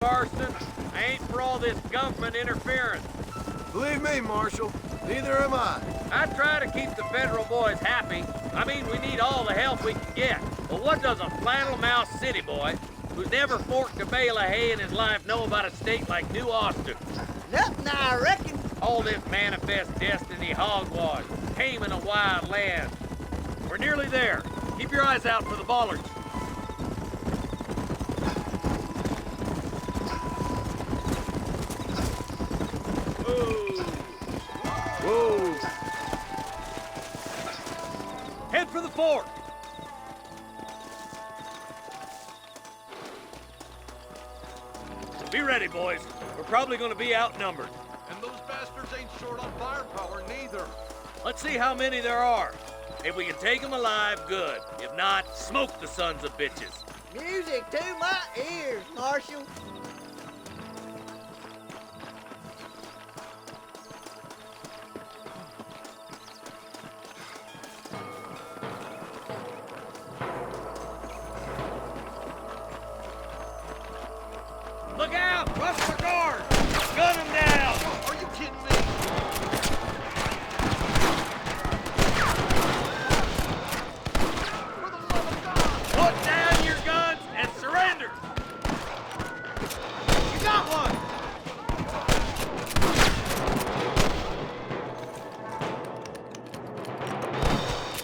Marston. I ain't for all this government interference. Believe me, Marshal, neither am I. I try to keep the federal boys happy. I mean, we need all the help we can get. But what does a flannel-mouthed city boy who's never forked a bale of hay in his life know about a state like New Austin? Nothing, I reckon. All this manifest destiny hogwash, taming a wild land. We're nearly there. Keep your eyes out for the bollards. Whoa! Head for the fort. Be ready, boys. We're probably going to be outnumbered. And those bastards ain't short on firepower, neither. Let's see how many there are. If we can take them alive, good. If not, smoke the sons of bitches. Music to my ears, Marshal. Look out! Rush for guard! Gun them down! Are you kidding me? For the love of God! Put down your guns and surrender! You got one!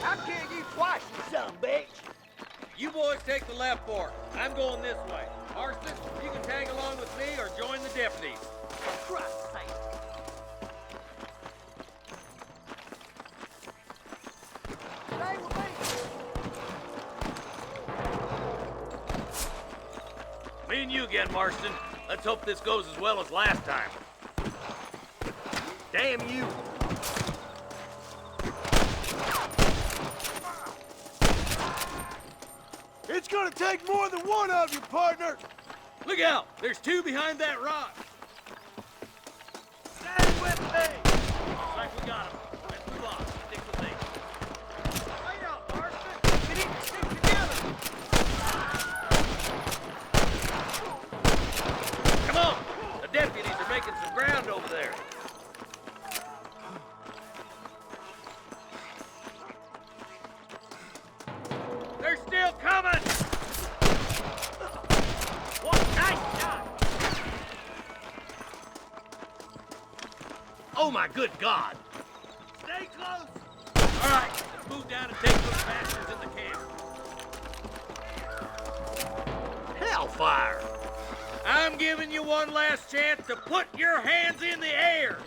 How can you twice, you son of a bitch? You boys take the left fork. I'm going this way. Marston, you can tag along with me or join the deputies. For Christ's sake. Stay with me. Me and you again, Marston. Let's hope this goes as well as last time. Damn you! It's gonna take more than one of you, partner! Look out! There's two behind that rock! Stand with me! Looks like we got him. Let's move on. Stick with me. Lay out, Marston! We need to stick together! Come on! The deputies are making some ground over there. They're still coming! What nice shot! Oh my good God! Stay close! All right, let's move down and take those bastards in the camp. Hellfire! I'm giving you one last chance to put your hands in the air!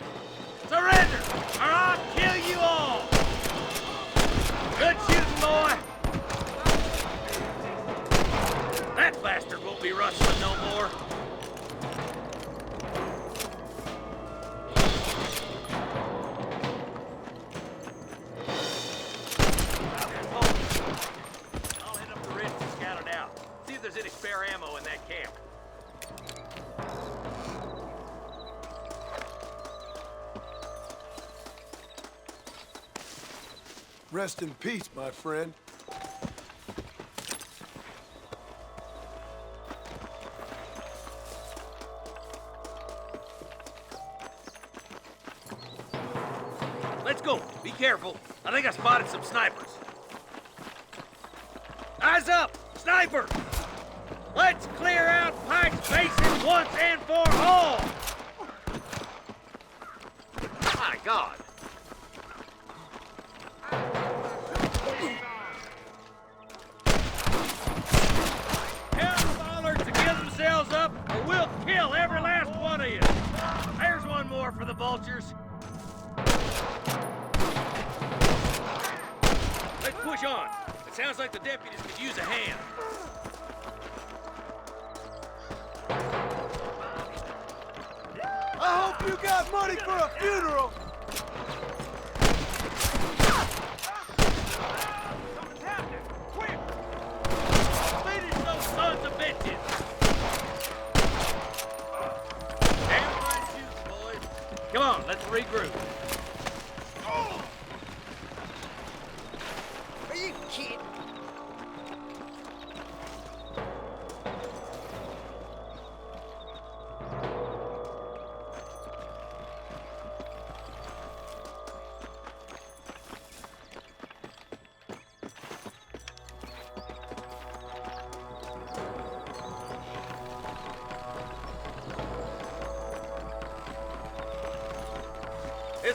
Surrender, or I'll kill you all! Good shooting, boy! That bastard won't be rustling no more. I'll head up the ridge and scout it out. See if there's any spare ammo in that camp. Rest in peace, my friend. Let's go. Be careful. I think I spotted some snipers. Eyes up! Sniper! Let's clear out Pike's Basin once and for all! My God! Tell the bollards to get themselves up, or we'll kill every last one of you! There's one more for the vultures. Let's push on. It sounds like the deputies could use a hand. I hope you got money for a funeral! Something's happening! Quick! Finish those sons of bitches! Damn right shoots, boys. Come on, let's regroup. Are you kidding?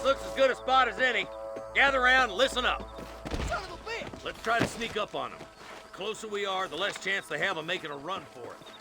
looks as good a spot as any. Gather around and listen up. Son of a bitch! Let's try to sneak up on them. The closer we are, the less chance they have of making a run for it.